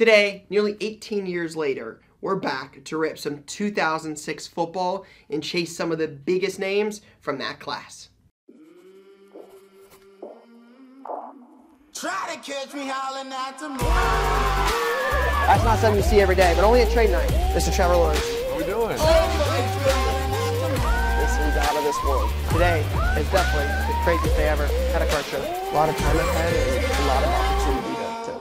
Today, nearly 18 years later, we're back to rip some 2006 football and chase some of the biggest names from that class. Try to catch me howling at the moon. That's not something you see every day, but only at trade night. Mr. Trevor Lawrence. What are we doing? This is out of this world. Today is definitely the craziest day ever. Had a car show. A lot of time ahead and a lot of opportunity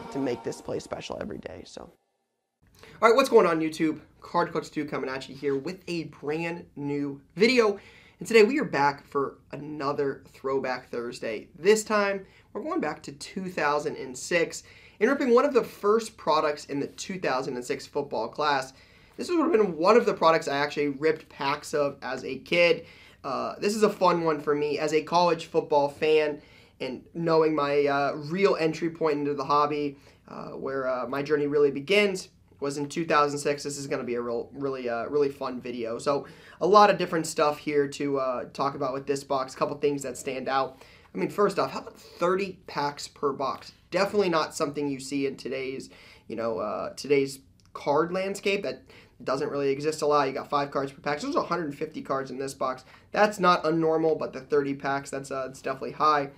to make this play special every day. So, all right, what's going on YouTube? Card Clutch 2 coming at you here with a brand new video. And today we are back for another Throwback Thursday. This time, we're going back to 2006 and ripping one of the first products in the 2006 football class. This would have been one of the products I actually ripped packs of as a kid. This is a fun one for me as a college football fan and knowing my real entry point into the hobby, where my journey really begins, was in 2006. This is going to be a really fun video. So a lot of different stuff here to talk about with this box. A couple things that stand out. I mean, first off, how about 30 packs per box? Definitely not something you see in today's, today's card landscape. That doesn't really exist a lot. You got 5 cards per pack. So there's 150 cards in this box. That's not unnormal, but the 30 packs, it's definitely high.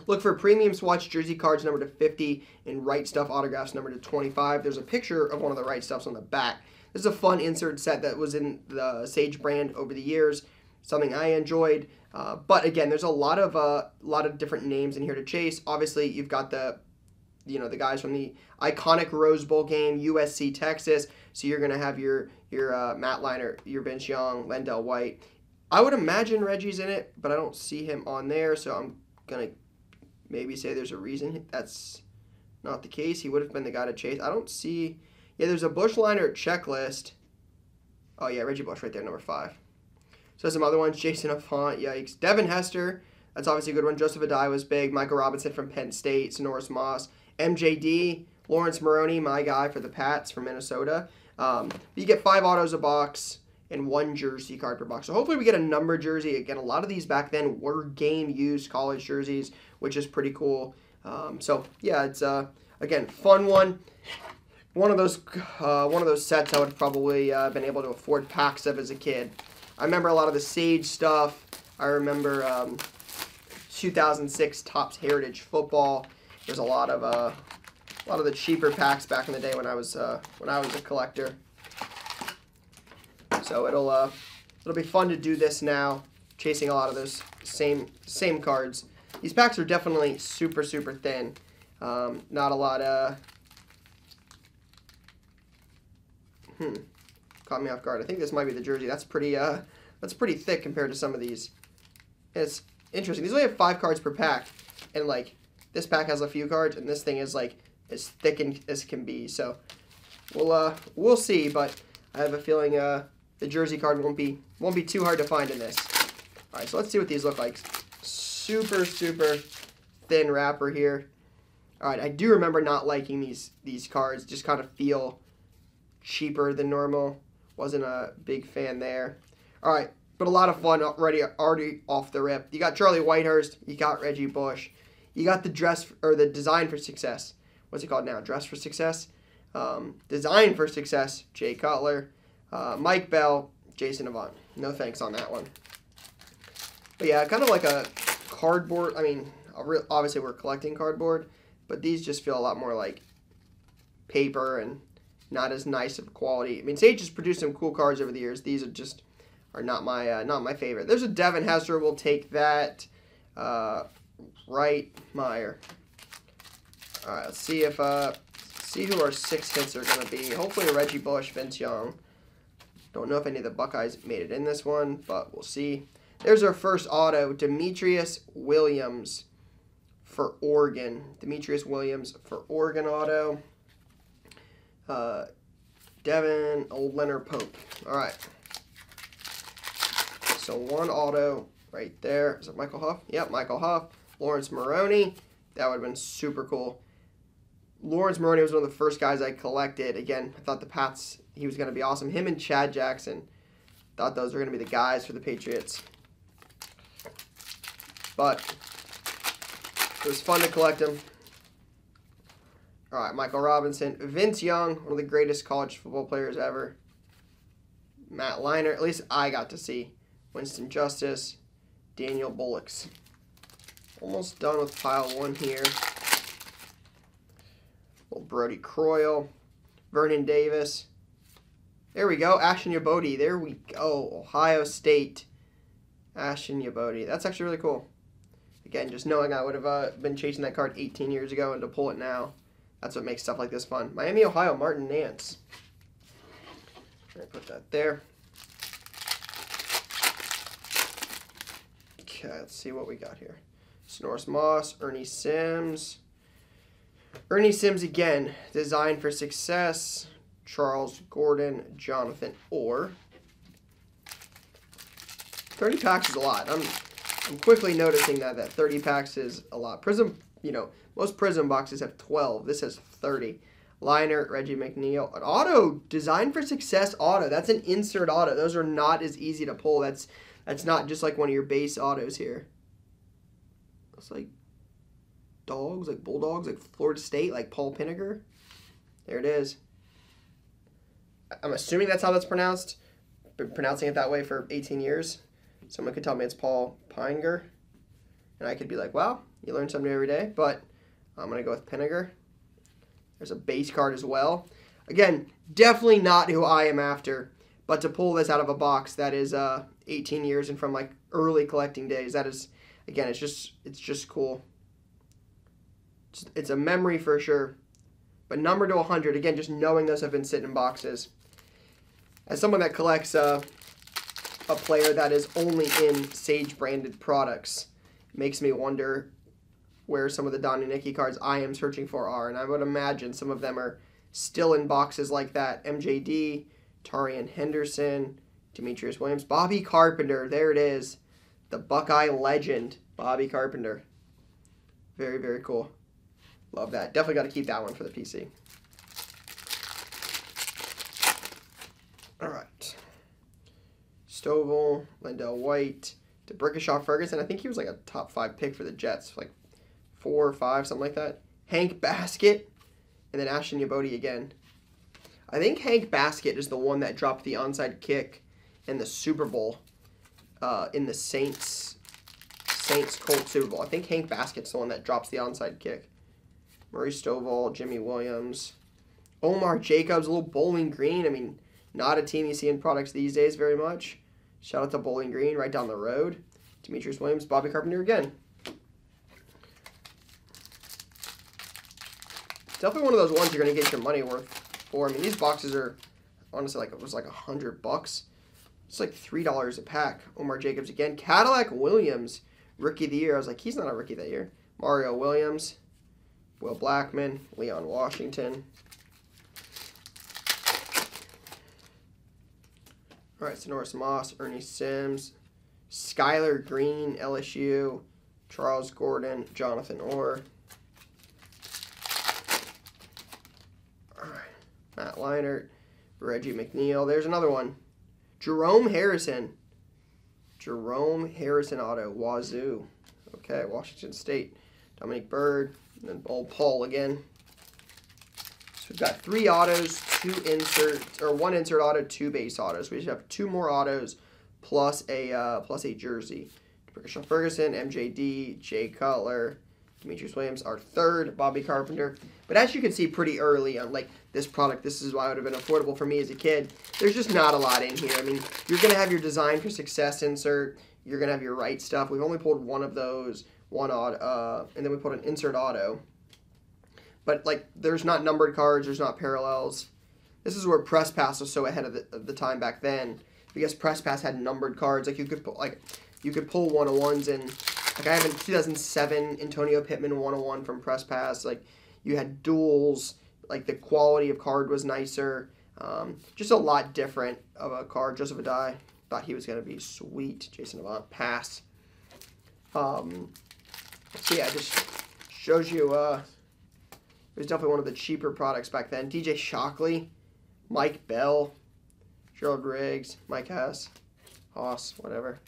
Look for premium swatch jersey cards numbered to 50 and Right Stuff autographs numbered to 25. There's a picture of one of the Right Stuffs on the back. This is a fun insert set that was in the Sage brand over the years. Something I enjoyed. But again, there's a lot of different names in here to chase. Obviously, you've got the guys from the iconic Rose Bowl game, USC Texas. So you're gonna have your Matt Leinart, your Vince Young, Lendell White. I would imagine Reggie's in it, but I don't see him on there. So I'm gonna maybe say there's a reason that's not the case. He would have been the guy to chase. I don't see. Yeah, there's a Bush Leinart checklist. Oh yeah, Reggie Bush right there, number 5. So some other ones, Jason Affont, yikes. Devin Hester, that's obviously a good one. Joseph Adai was big. Michael Robinson from Penn State. Sonoris Moss. MJD, Lawrence Maroney, my guy for the Pats from Minnesota. You get 5 autos a box and 1 jersey card per box. So hopefully we get a number jersey. Again, a lot of these back then were game-used college jerseys, which is pretty cool. So yeah, it's again, fun one. One of those sets I would have probably been able to afford packs of as a kid. I remember a lot of the Sage stuff. I remember 2006 Topps Heritage Football. There's a lot of the cheaper packs back in the day when I was a collector. So it'll be fun to do this now, chasing a lot of those same cards. These packs are definitely super thin. Not a lot of caught me off guard. I think this might be the jersey. That's pretty thick compared to some of these. It's interesting. These only have 5 cards per pack, and like this pack has a few cards, and this thing is like as thick as can be. So we'll see, but I have a feeling the jersey card won't be too hard to find in this. All right, so let's see what these look like. Super thin wrapper here. All right, I do remember not liking these cards. Just kind of feel cheaper than normal. Wasn't a big fan there. All right, but a lot of fun already off the rip. You got Charlie Whitehurst. You got Reggie Bush. You got the Design for Success. What's it called now? Dress for Success. Design for Success. Jay Cutler. Mike Bell. Jason Avant. No thanks on that one. But yeah, kind of like a cardboard. I mean, obviously we're collecting cardboard, but these just feel a lot more like paper and not as nice of quality. I mean, Sage has produced some cool cards over the years. These are not my favorite. There's a Devin Hester. We'll take that. Right Meyer. All right, let's see if see who our 6 hits are gonna be. Hopefully Reggie Bush, Vince Young. Don't know if any of the Buckeyes made it in this one, but we'll see. There's our first auto, Demetrius Williams for Oregon. Demetrius Williams for Oregon auto. Devin, old Leonard Pope. All right. So 1 auto right there. Is it Michael Huff? Yep, Michael Huff. Lawrence Maroney. That would have been super cool. Lawrence Maroney was one of the first guys I collected. Again, I thought the Pats, he was going to be awesome. Him and Chad Jackson. Thought those were going to be the guys for the Patriots. But it was fun to collect them. All right, Michael Robinson. Vince Young, one of the greatest college football players ever. Matt Leinart, at least I got to see. Winston Justice. Daniel Bullocks. Almost done with pile 1 here. Little Brody Croyle. Vernon Davis. There we go. Ashton Yabody. There we go. Ohio State. Ashton Yabody. That's actually really cool. Again, just knowing I would have been chasing that card 18 years ago and to pull it now. That's what makes stuff like this fun. Miami, Ohio, Martin Nance. I'm going to put that there. Okay, let's see what we got here. Snorris Moss, Ernie Sims. Ernie Sims again. Designed for Success. Charles Gordon, Jonathan Orr. 30 packs is a lot. I'm quickly noticing that 30 packs is a lot. Prism, most Prism boxes have 12. This has 30. Leinart, Reggie McNeil. An auto, Designed for Success auto. That's an insert auto. Those are not as easy to pull. That's not just like one of your base autos here. It's like dogs, like Bulldogs, like Florida State, like Paul Pinniger. There it is. I'm assuming that's how that's pronounced. Been pronouncing it that way for 18 years. Someone could tell me it's Paul Pinniger. And I could be like, wow, you learn something every day. But I'm going to go with Pinniger. There's a base card as well. Again, definitely not who I am after. But to pull this out of a box that is 18 years and from like early collecting days, that is, again, it's just cool. It's a memory for sure. But number to 100, again, just knowing those have been sitting in boxes. As someone that collects a player that is only in Sage branded products, it makes me wonder where some of the Donnie Nicky cards I am searching for are. And I would imagine some of them are still in boxes like that. MJD, Tarian Henderson, Demetrius Williams, Bobby Carpenter. There it is. The Buckeye legend, Bobby Carpenter. Very, very cool. Love that. Definitely got to keep that one for the PC. All right. Stovall, Lindell White, DeBrickashaw Ferguson. I think he was like a top 5 pick for the Jets. Like 4 or 5, something like that. Hank Baskett, and then Ashton Yabody again. I think Hank Baskett is the one that dropped the onside kick in the Super Bowl in the Saints-Colts Super Bowl. I think Hank Baskett's the one that drops the onside kick. Murray Stovall, Jimmy Williams, Omar Jacobs, a little Bowling Green. I mean, not a team you see in products these days very much. Shout out to Bowling Green right down the road. Demetrius Williams, Bobby Carpenter again. Definitely one of those ones you're going to get your money worth for. I mean, these boxes are, honestly, like it was like $100. It's like $3 a pack. Omar Jacobs again. Cadillac Williams, Rookie of the Year. I was like, he's not a Rookie that year. Mario Williams. Will Blackman, Leon Washington. All right, Snorris Moss, Ernie Sims, Skylar Green, LSU, Charles Gordon, Jonathan Orr. All right, Matt Leinart, Reggie McNeil. There's another one. Jerome Harrison. Jerome Harrison auto, Wazoo. Okay, Washington State. Dominic Bird. And then old Paul again. So we've got 3 autos, 1 insert auto, 2 base autos. We just have 2 more autos plus a jersey. DeBrickashaw Ferguson, MJD, Jay Cutler, Demetrius Williams, our 3rd, Bobby Carpenter. But as you can see pretty early on, like this product, this is why it would have been affordable for me as a kid. There's just not a lot in here. I mean, you're going to have your Design for Success insert. You're going to have your right stuff. We've only pulled one of those. And then we put an insert auto. But like, there's not numbered cards, there's not parallels. This is where Press Pass was so ahead of the time back then, because Press Pass had numbered cards. Like you could pull 101s in. Like I have a 2007 Antonio Pittman 101 from Press Pass. Like you had duels. Like the quality of card was nicer. Just a lot different of a card. Joseph Adai, thought he was gonna be sweet. Jason Avant, pass. So yeah, it just shows you it was definitely one of the cheaper products back then. DJ Shockley, Mike Bell, Gerald Riggs, Mike Haas, whatever.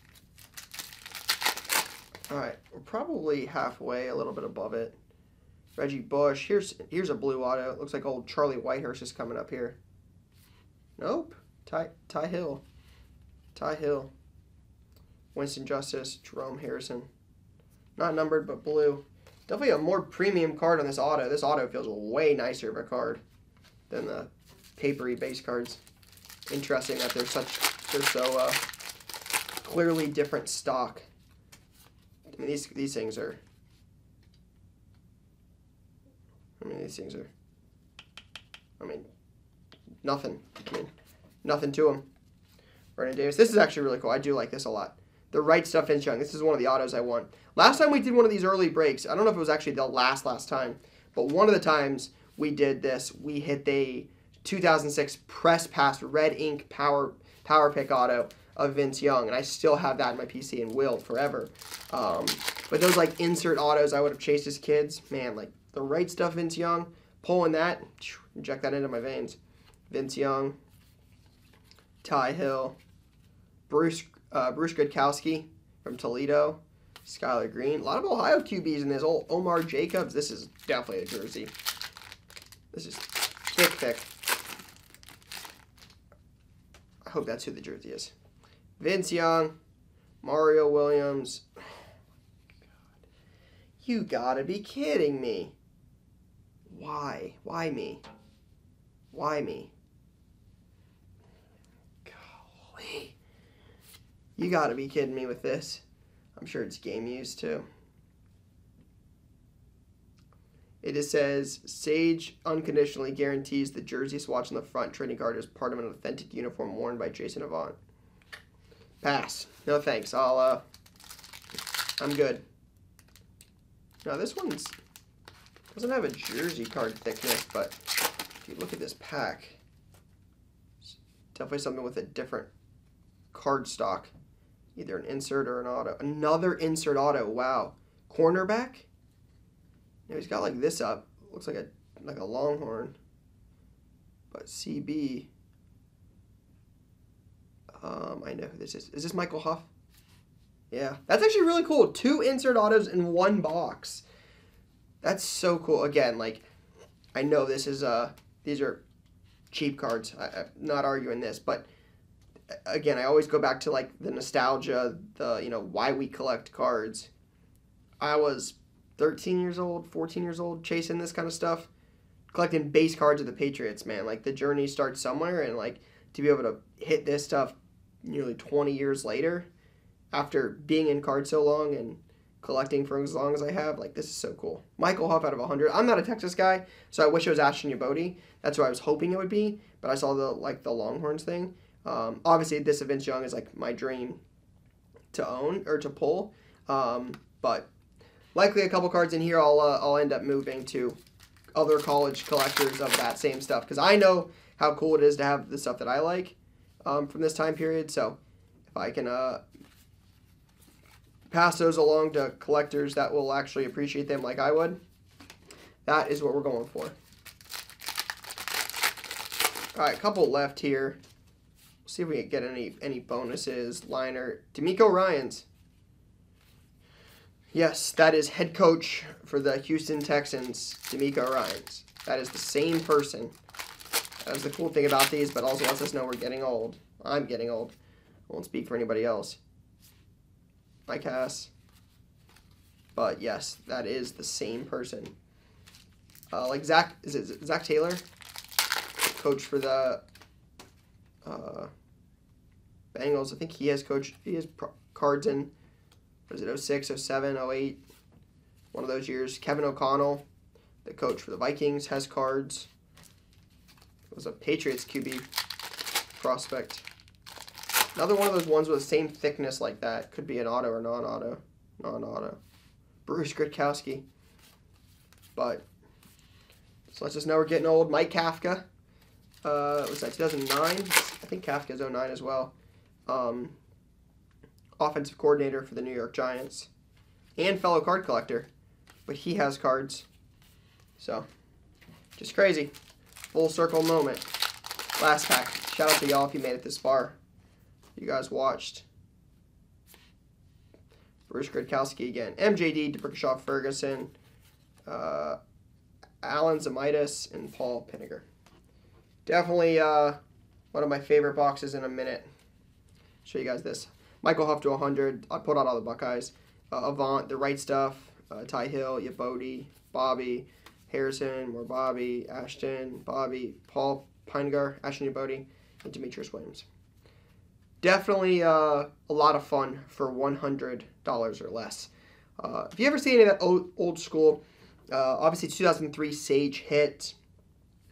All right, we're probably halfway, a little bit above it. Reggie Bush. Here's a blue auto. It looks like old Charlie Whitehurst is coming up here. Nope. Ty Hill. Ty Hill. Winston Justice. Jerome Harrison. Not numbered, but blue. Definitely a more premium card on this auto. This auto feels way nicer of a card than the papery base cards. Interesting that they're so clearly different stock. I mean, these things are. Nothing. Nothing to them. Vernon Davis. This is actually really cool. I do like this a lot. The right stuff Vince Young. This is one of the autos I want. Last time we did one of these early breaks, I don't know if it was actually the last time, but one of the times we did this, we hit the 2006 press pass red ink power pick auto of Vince Young, and I still have that in my PC and will forever. But those like insert autos I would have chased as kids, man, like the right stuff Vince Young, pulling that, inject that into my veins. Vince Young, Ty Hill, Bruce Gradkowski from Toledo, Skylar Green. A lot of Ohio QBs in this. Old Omar Jacobs. This is definitely a jersey. This is thick. I hope that's who the jersey is. Vince Young, Mario Williams. Oh my God. You gotta be kidding me. Why? Why me? Why me? Golly. You gotta be kidding me with this. I'm sure it's game used too. It just says, Sage unconditionally guarantees the jersey swatch on the front trading card is part of an authentic uniform worn by Jason Avant. Pass. No thanks. I'm good. Now this one's doesn't have a jersey card thickness, but if you look at this pack, it's definitely something with a different card stock. Either an insert or an auto. Another insert auto. Wow. Cornerback? Now he's got like this up. Looks like a Longhorn. But CB. I know who this is. Is this Michael Huff? Yeah. That's actually really cool. 2 insert autos in 1 box. That's so cool. Again, like, I know this is these are cheap cards. I'm not arguing this, but again, I always go back to like the nostalgia, why we collect cards. I was 13 years old, 14 years old, chasing this kind of stuff, collecting base cards of the Patriots, man. Like, the journey starts somewhere, and like to be able to hit this stuff nearly 20 years later, after being in cards so long and collecting for as long as I have, like, this is so cool. Michael Huff out of 100. I'm not a Texas guy, so I wish it was Ashton Yabody. That's what I was hoping it would be, but I saw the Longhorns thing. Obviously, this Vince Young is like my dream to own or to pull, but likely a couple cards in here I'll end up moving to other college collectors of that same stuff, because I know how cool it is to have the stuff that I like from this time period. So if I can pass those along to collectors that will actually appreciate them like I would, that is what we're going for. All right, a couple left here. See if we can get any bonuses. Liner. D'Amico Ryans. Yes, that is head coach for the Houston Texans, D'Amico Ryans. That is the same person. That's the cool thing about these, but also lets us know we're getting old. I'm getting old. I won't speak for anybody else. Mike Hass. But yes, that is the same person. Like Zach, is it Zach Taylor? Coach for the Bengals. I think he has cards in, was it 06, 07, 08? One of those years. Kevin O'Connell, the coach for the Vikings, has cards. It was a Patriots QB prospect. Another one of those ones with the same thickness like that. Could be an auto or non-auto. Non-auto. Bruce Gradkowski. But, so let's just know we're getting old. Mike Kafka. Was that 2009? I think Kafka's 09 as well. Offensive coordinator for the New York Giants. And fellow card collector. But he has cards. So, just crazy. Full circle moment. Last pack. Shout out to y'all if you made it this far. You guys watched. Bruce Gradkowski again. MJD, DeBrickashaw Ferguson. Alan Zamitis, and Paul Pinniger. Definitely one of my favorite boxes in a minute. Show you guys this. Michael Huff to 100. I pulled out all the Buckeyes. Avant, The Right Stuff, Ty Hill, Yabodi, Bobby, Harrison, more Bobby, Ashton, Bobby, Paul Pinniger, Ashton Yabodi, and Demetrius Williams. Definitely a lot of fun for $100 or less. If you ever see any of that old school, obviously 2003 Sage hit,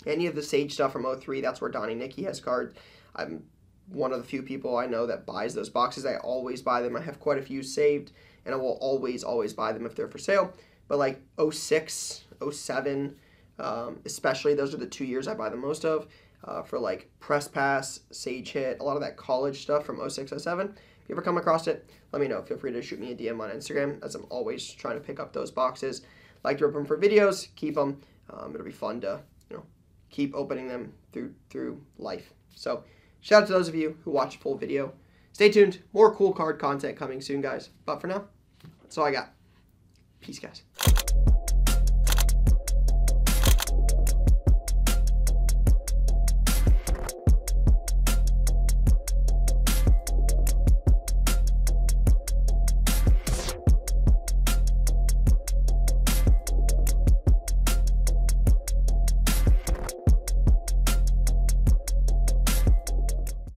any of the Sage stuff from 03, that's where Donnie Nicky has cards. I'm one of the few people I know that buys those boxes. I always buy them. I have quite a few saved, and I will always buy them if they're for sale. But like 06, 07, especially, those are the 2 years I buy the most of. For like Press Pass, Sage Hit, a lot of that college stuff from 06, 07. If you ever come across it, let me know. Feel free to shoot me a DM on Instagram, as I'm always trying to pick up those boxes. Like to rip them for videos, keep them. It'll be fun to, keep opening them through life. So shout out to those of you who watch the full video. Stay tuned. More cool card content coming soon, guys. But for now, that's all I got. Peace, guys.